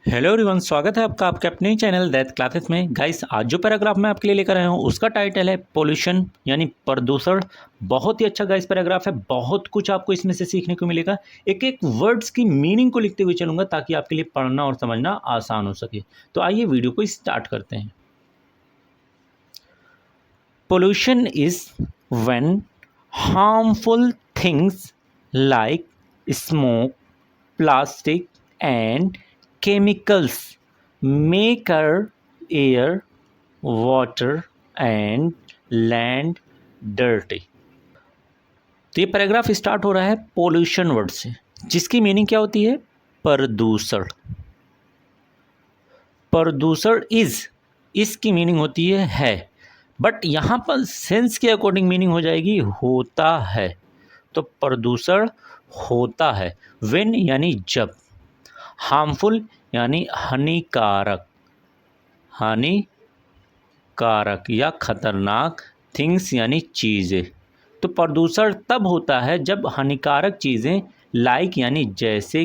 Hello everyone, स्वागत है आपका आपके अपने चैनल दैट क्लासेस में। गाइस, आज जो पैराग्राफ मैं आपके लिए लेकर आया हूँ उसका टाइटल है पोल्यूशन यानी प्रदूषण। बहुत ही अच्छा गाइस पैराग्राफ है, बहुत कुछ आपको इसमें से सीखने को मिलेगा। एक एक वर्ड्स की मीनिंग को लिखते हुए चलूंगा ताकि आपके लिए पढ़ना और समझना आसान हो सके। तो आइए वीडियो को स्टार्ट करते हैं। Pollution is when harmful things like smoke, plastic and chemicals make our air, water and land dirty। तो ये पैराग्राफ स्टार्ट हो रहा है पोल्यूशन वर्ड से, जिसकी मीनिंग क्या होती है? प्रदूषण। प्रदूषण इसकी मीनिंग होती है, बट यहाँ पर सेंस के अकॉर्डिंग मीनिंग हो जाएगी होता है। तो प्रदूषण होता है। व्हेन यानी जब, हार्मफुल यानी हानिकारक, हानिकारक या खतरनाक, थिंग्स यानी चीज़ें। तो प्रदूषण तब होता है जब हानिकारक चीज़ें लाइक यानी जैसे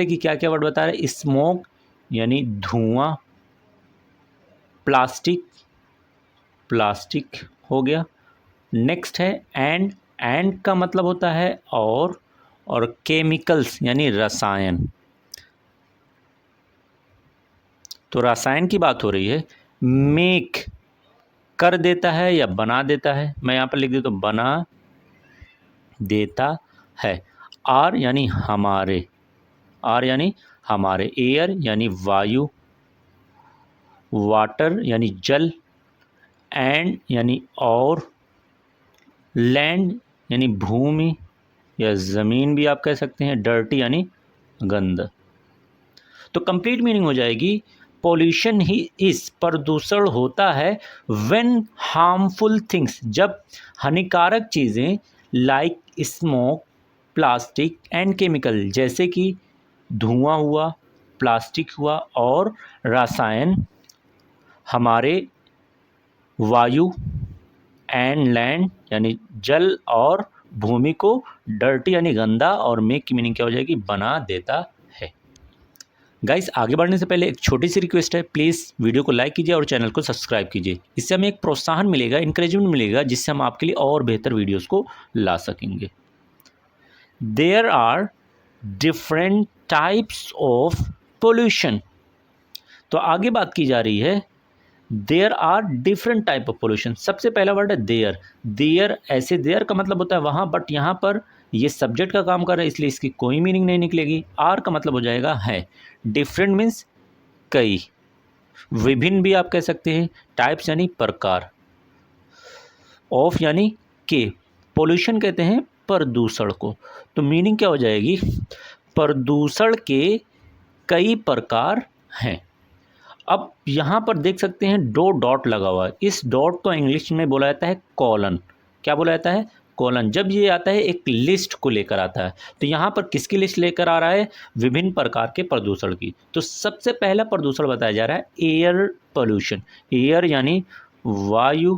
कि क्या क्या वर्ड बता रहे? स्मोक यानी धुआं, प्लास्टिक हो गया। नेक्स्ट है एंड का मतलब होता है और केमिकल्स यानी रसायन। तो रसायन की बात हो रही है। मेक कर देता है या बना देता है। मैं यहाँ पर लिख देता हूँ बना देता है। आर यानी हमारे, एयर यानी वायु, वाटर यानी जल, एंड यानी और, लैंड यानी भूमि या ज़मीन भी आप कह सकते हैं, डर्टी यानी गंद। तो कंप्लीट मीनिंग हो जाएगी पोल्यूशन ही इस प्रदूषण होता है व्हेन हार्मफुल थिंग्स, जब हानिकारक चीज़ें like smoke, plastic and chemical, जैसे कि धुआं हुआ, प्लास्टिक हुआ और रसायन, हमारे वायु एंड लैंड यानी जल और भूमि को डर्टी यानी गंदा, और मेक की मीनिंग क्या हो जाएगी? बना देता है। गाइस, आगे बढ़ने से पहले एक छोटी सी रिक्वेस्ट है, प्लीज़ वीडियो को लाइक कीजिए और चैनल को सब्सक्राइब कीजिए। इससे हमें एक प्रोत्साहन मिलेगा, इंकरेजमेंट मिलेगा, जिससे हम आपके लिए और बेहतर वीडियोस को ला सकेंगे। There are different types of pollution. तो आगे बात की जा रही है there are different type of pollution. सबसे पहला वर्ड है देयर। ऐसे देयर का मतलब होता है वहाँ, बट यहाँ पर ये सब्जेक्ट का काम कर रहा है इसलिए इसकी कोई मीनिंग नहीं निकलेगी। आर का मतलब हो जाएगा है। डिफरेंट मीन्स कई, विभिन्न भी आप कह सकते हैं, टाइप्स यानी प्रकार, ऑफ यानी के। पोल्यूशन कहते हैं प्रदूषण को। तो मीनिंग क्या हो जाएगी? प्रदूषण के कई प्रकार हैं। अब यहाँ पर देख सकते हैं दो डॉट लगा हुआ है। इस डॉट को इंग्लिश में बोला जाता है कॉलन। क्या बोला जाता है? कॉलन। जब ये आता है एक लिस्ट को लेकर आता है, तो यहाँ पर किसकी लिस्ट लेकर आ रहा है? विभिन्न प्रकार के प्रदूषण की। तो सबसे पहला प्रदूषण बताया जा रहा है एयर पोल्यूशन। एयर यानी वायु,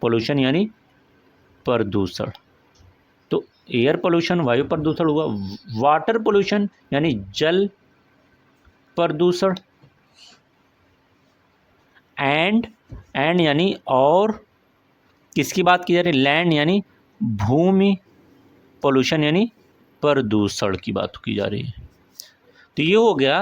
पोल्यूशन यानी प्रदूषण। तो एयर पोल्यूशन वायु प्रदूषण हुआ। वाटर पोल्यूशन यानी जल प्रदूषण। एंड यानी और, किसकी बात की जा रही है? लैंड यानी भूमि, पोल्यूशन यानी प्रदूषण की बात की जा रही है। तो ये हो गया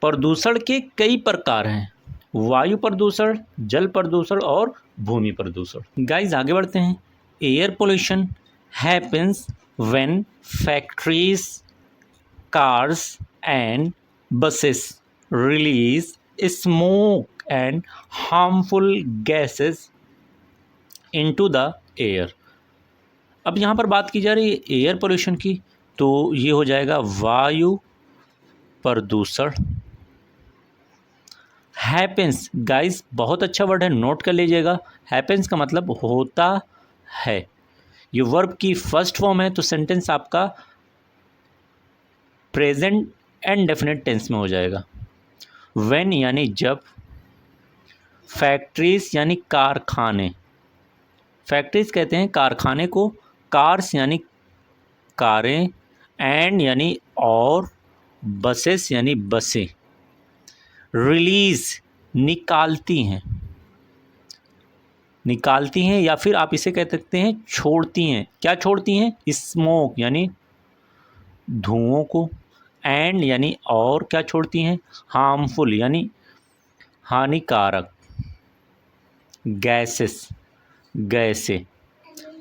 प्रदूषण के कई प्रकार हैं, वायु प्रदूषण, जल प्रदूषण और भूमि प्रदूषण। गाइस, आगे बढ़ते हैं। Air pollution happens when factories, cars and buses release smoke and harmful gases into the air। अब यहाँ पर बात की जा रही है एयर पोल्यूशन की, तो ये हो जाएगा वायु प्रदूषण। हैपेंस, गाइस बहुत अच्छा वर्ड है, नोट कर लीजिएगा। हैपेंस का मतलब होता है। ये वर्ब की फर्स्ट फॉर्म है, तो सेंटेंस आपका प्रेजेंट एंड डेफिनेट टेंस में हो जाएगा। व्हेन यानी जब, फैक्ट्रीज यानी कारखाने, फैक्ट्रीज कहते हैं कारखाने को, कार्स यानी कारें, एंड यानी और, बसेस यानी बसें, रिलीज निकालती हैं, निकालती हैं या फिर आप इसे कह सकते हैं छोड़ती हैं। क्या छोड़ती हैं? स्मोक यानी धुओं को, एंड यानी और क्या छोड़ती हैं, हार्मफुल यानी हानिकारक, गैसेस गैसें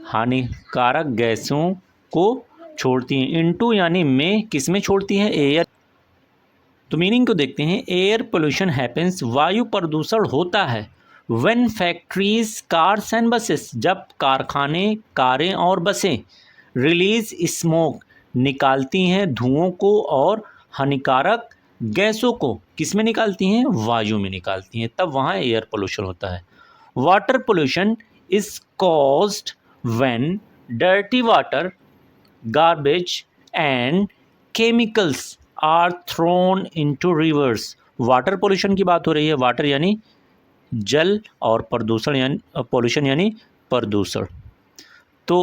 हानिकारक गैसों को छोड़ती हैं। इनटू यानी में किस में छोड़ती हैं? एयर। तो मीनिंग को देखते हैं। एयर पोल्यूशन हैपेंस, वायु प्रदूषण होता है, when factories cars and buses, जब कारखाने कारें और बसें, रिलीज स्मोक निकालती हैं धुओं को और हानिकारक गैसों को, किस में निकालती हैं? वायु में निकालती हैं, तब वहाँ एयर पोल्यूशन होता है। Water pollution is caused when dirty water, garbage and chemicals are thrown into rivers। Water pollution की बात हो रही है। वाटर यानी जल और प्रदूषण यानी पोल्यूशन यानी प्रदूषण। तो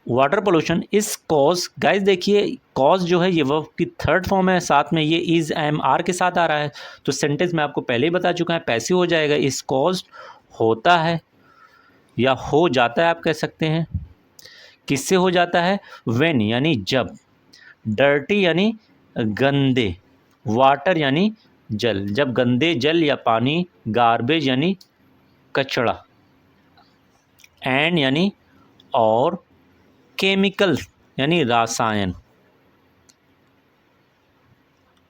वाटर पोल्यूशन इस कॉज, गाइस देखिए कॉज जो है ये वर्ब की थर्ड फॉर्म है, साथ में ये इज एम आर के साथ आ रहा है, तो सेंटेंस में आपको पहले ही बता चुका है, पैसिव हो जाएगा। इस कॉज होता है या हो जाता है आप कह सकते हैं। किससे हो जाता है? व्हेन यानी जब, डर्टी यानी गंदे, वाटर यानी जल, जब गंदे जल या पानी, गार्बेज यानी कचरा, एंड यानी और, केमिकल यानी रसायन,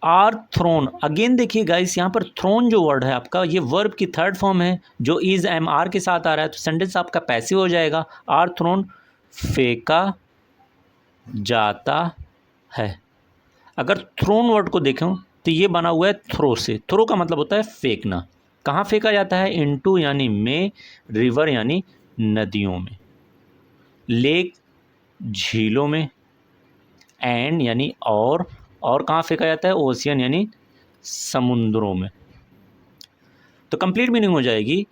आर थ्रोन। अगेन देखिए गाइस यहाँ पर थ्रोन जो वर्ड है आपका, ये वर्ब की थर्ड फॉर्म है जो इज एम आर के साथ आ रहा है, तो सेंटेंस आपका पैसिव हो जाएगा। आर थ्रोन फेंका जाता है। अगर थ्रोन वर्ड को देखें तो ये बना हुआ है थ्रो से। थ्रो का मतलब होता है फेंकना। कहाँ फेंका जाता है? इनटू यानी में, रिवर यानी नदियों में, लेक झीलों में, एंड यानी और कहाँ फेंका जाता है? ओशियन यानी समुद्रों में। तो कंप्लीट मीनिंग हो जाएगी,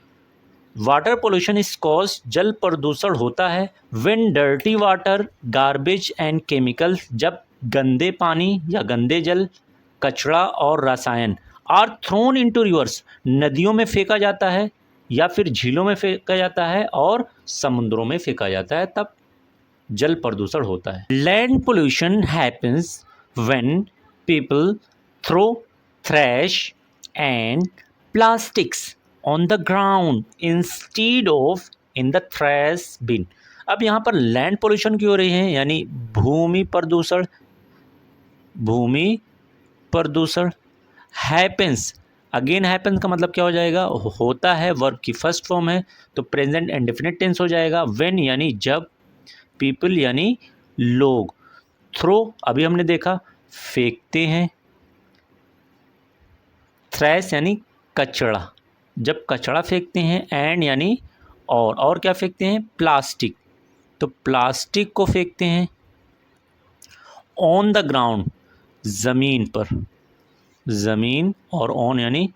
वाटर पोल्यूशन इज कॉज, जल प्रदूषण होता है, when dirty water, garbage and chemical, जब गंदे पानी या गंदे जल, कचरा और रसायन, आर थ्रोन इनटू रिवर्स, नदियों में फेंका जाता है या फिर झीलों में फेंका जाता है और समुद्रों में फेंका जाता है, तब जल प्रदूषण होता है। Land pollution happens when people throw trash and plastics on the ground instead of in the trash bin. अब यहाँ पर लैंड पोल्यूशन की हो रही है यानी भूमि प्रदूषण, भूमि प्रदूषण। हैपेंस, अगेन हैपेंस का मतलब क्या हो जाएगा? होता है, वर्ब की फर्स्ट फॉर्म है तो प्रेजेंट इंडेफिनिट टेंस हो जाएगा। व्हेन यानी जब, पीपल यानी लोग, थ्रो अभी हमने देखा फेंकते हैं, थ्रैश यानी कचरा, जब कचरा फेंकते हैं, एंड यानी और क्या फेंकते हैं? प्लास्टिक, तो प्लास्टिक को फेंकते हैं। ऑन द ग्राउंड ज़मीन पर, ज़मीन और ऑन यानी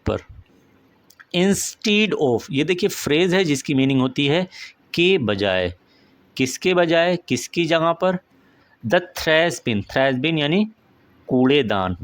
पर। इंस्टीड ऑफ, ये देखिए फ्रेज है जिसकी मीनिंग होती है के बजाय, किसके बजाय, किसकी जगह पर? द थ्रैश बिन, थ्रैश बिन यानी कूड़ेदान,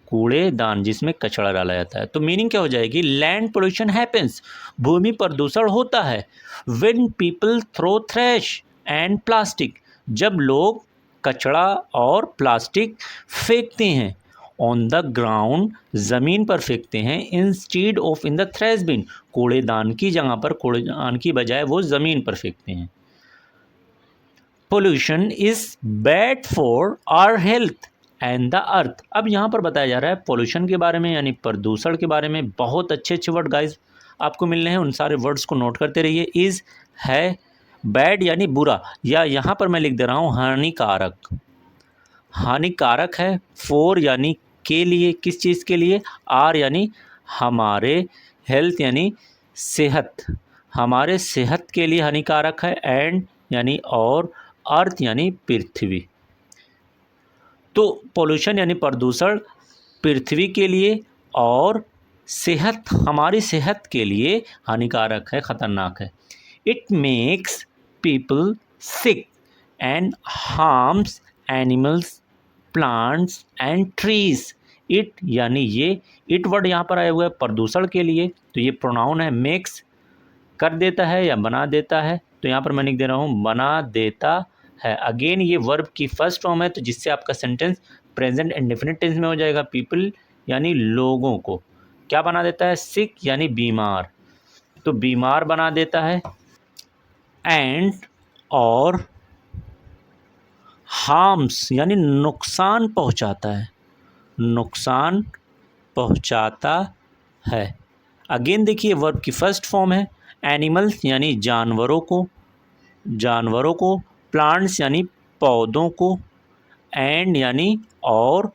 कूड़ेदान जिसमें कचरा डाला जाता है। तो मीनिंग क्या हो जाएगी? लैंड पोल्यूशन हैपेंस, भूमि प्रदूषण होता है, when people throw trash and plastic, जब लोग कचरा और प्लास्टिक फेंकते हैं, ऑन द ग्राउंड ज़मीन पर फेंकते हैं, instead of in the trash bin, कूड़ेदान की जगह पर, कूड़ेदान की बजाय वो ज़मीन पर फेंकते हैं। Pollution is bad for our health and the earth. अब यहाँ पर बताया जा रहा है पोल्यूशन के बारे में यानी प्रदूषण के बारे में। बहुत अच्छे अच्छे वर्ड गाइस आपको मिलने हैं, उन सारे वर्ड्स को नोट करते रहिए। इज़ है, बैड यानी बुरा, या यहाँ पर मैं लिख दे रहा हूँ हानिकारक, हानिकारक है। फॉर यानी के लिए, किस चीज़ के लिए? आर यानी हमारे, हेल्थ यानी सेहत, हमारे सेहत के लिए हानिकारक है, एंड यानी और, अर्थ यानी पृथ्वी। तो पोल्यूशन यानी प्रदूषण पृथ्वी के लिए और सेहत, हमारी सेहत के लिए हानिकारक है, ख़तरनाक है। It makes people sick and harms animals, plants and trees. It यानी ये, इट वर्ड यहाँ पर आया हुआ है प्रदूषण के लिए, तो ये प्रोनाउन है, मेक्स कर देता है या बना देता है, तो यहाँ पर मैं लिख दे रहा हूँ बना देता है। अगेन ये वर्ब की फर्स्ट फॉर्म है, तो जिससे आपका सेंटेंस प्रेजेंट इंडेफिनिट टेंस में हो जाएगा। पीपल यानी लोगों को क्या बना देता है, सिक यानी बीमार, तो बीमार बना देता है। एंड और हार्म्स यानी नुकसान पहुंचाता है, नुकसान पहुंचाता है। अगेन देखिए वर्ब की फर्स्ट फॉर्म है, एनिमल्स यानी जानवरों को, जानवरों को, प्लांट्स यानी पौधों को, एंड यानी और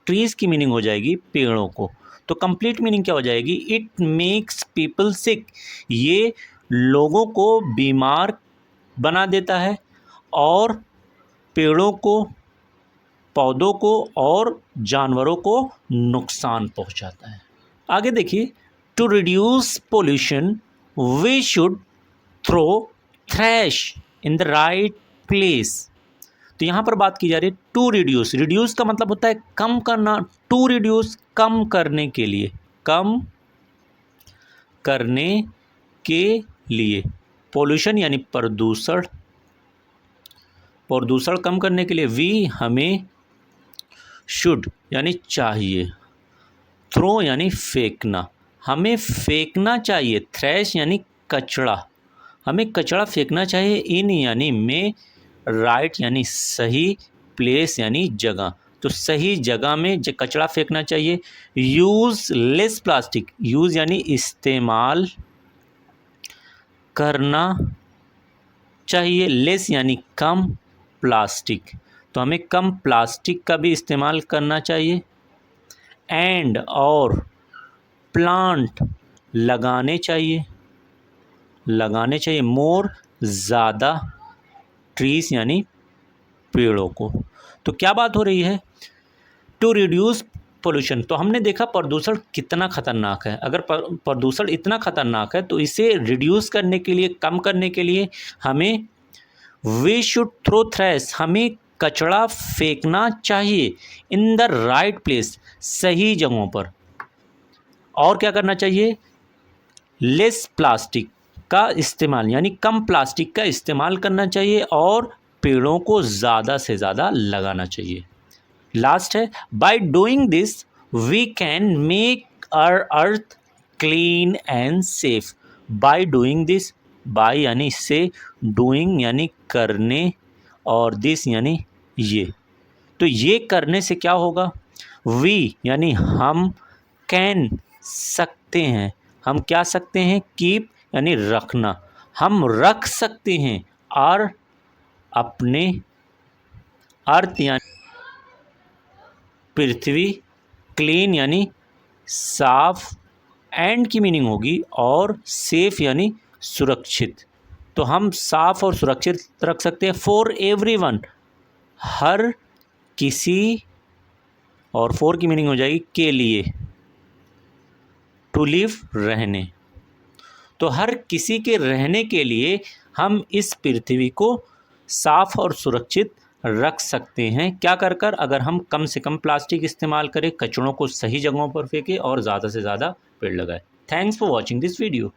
ट्रीज की मीनिंग हो जाएगी पेड़ों को। तो कंप्लीट मीनिंग क्या हो जाएगी, इट मेक्स पीपल सिक, ये लोगों को बीमार बना देता है और पेड़ों को, पौधों को और जानवरों को नुकसान पहुंचाता है। आगे देखिए, to reduce pollution we should throw trash in the right place. तो यहाँ पर बात की जा रही है टू रिड्यूस, रिड्यूस का मतलब होता है कम करना, टू रिड्यूस कम करने के लिए, कम करने के लिए, पोल्यूशन यानी प्रदूषण, प्रदूषण कम करने के लिए, वी हमें, शुड यानी चाहिए, थ्रो यानी फेंकना, हमें फेंकना चाहिए, थ्रैश यानी कचड़ा, हमें कचड़ा फेंकना चाहिए, इन यानी में, राइट यानी सही, प्लेस यानी जगह, तो सही जगह में कचड़ा फेंकना चाहिए। यूज़ लेस प्लास्टिक, यूज़ यानी इस्तेमाल करना चाहिए, लेस यानी कम, प्लास्टिक, तो हमें कम प्लास्टिक का भी इस्तेमाल करना चाहिए। एंड और प्लांट लगाने चाहिए, लगाने चाहिए, मोर ज़्यादा, ट्रीज यानी पेड़ों को। तो क्या बात हो रही है, टू रिड्यूस पोल्यूशन, तो हमने देखा प्रदूषण कितना खतरनाक है। अगर प्रदूषण इतना खतरनाक है तो इसे रिड्यूस करने के लिए, कम करने के लिए हमें वी शुड थ्रो थ्रैश, हमें कचड़ा फेंकना चाहिए, इन द राइट प्लेस, सही जगहों पर। और क्या करना चाहिए, लेस प्लास्टिक का इस्तेमाल यानी कम प्लास्टिक का इस्तेमाल करना चाहिए और पेड़ों को ज़्यादा से ज़्यादा लगाना चाहिए। लास्ट है, by doing this we can make our earth clean and safe. By doing this, by यानी से, डूइंग यानी करने और दिस यानी ये, तो ये करने से क्या होगा, वी यानी हम, कैन सकते हैं, हम क्या सकते हैं, कीप यानी रखना, हम रख सकते हैं, और अपने अर्थ यानी पृथ्वी, क्लीन यानी साफ, एंड की मीनिंग होगी और सेफ यानी सुरक्षित, तो हम साफ और सुरक्षित रख सकते हैं। फॉर एवरीवन, हर किसी, और फॉर की मीनिंग हो जाएगी के लिए, टू लिव रहने, तो हर किसी के रहने के लिए हम इस पृथ्वी को साफ और सुरक्षित रख सकते हैं। क्या कर कर, अगर हम कम से कम प्लास्टिक इस्तेमाल करें, कचड़ों को सही जगहों पर फेंकें और ज़्यादा से ज़्यादा पेड़ लगाएं। Thanks for watching this video.